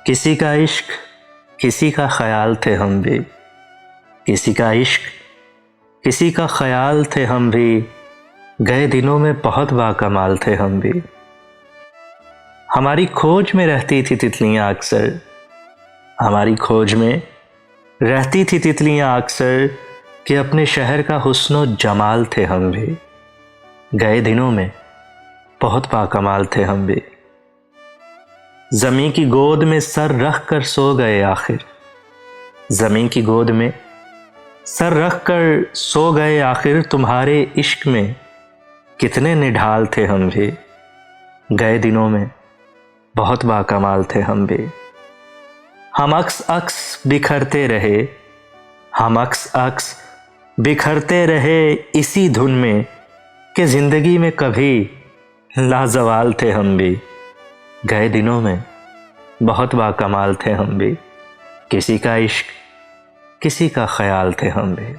किसी का इश्क किसी का ख्याल थे हम भी, किसी का इश्क किसी का ख्याल थे हम भी, गए दिनों में बहुत बाकमाल थे हम भी। हमारी खोज में रहती थी तितलियां अक्सर, हमारी खोज में रहती थी तितलियां अक्सर, कि अपने शहर का हुस्नो जमाल थे हम भी। गए दिनों में बहुत बाकमाल थे हम भी। ज़मीं की गोद में सर रख कर सो गए आखिर, ज़मीं की गोद में सर रख कर सो गए आखिर। तुम्हारे इश्क में कितने निढाल थे हम भी। गए दिनों में बहुत बाकमाल थे हम भी। हम अक्स अक्स बिखरते रहे, हम अक्स अक्स बिखरते रहे इसी धुन में, कि ज़िंदगी में कभी लाजवाल थे हम भी। गए दिनों में बहुत बाकमाल थे हम भी। किसी का इश्क किसी का ख्याल थे हम भी।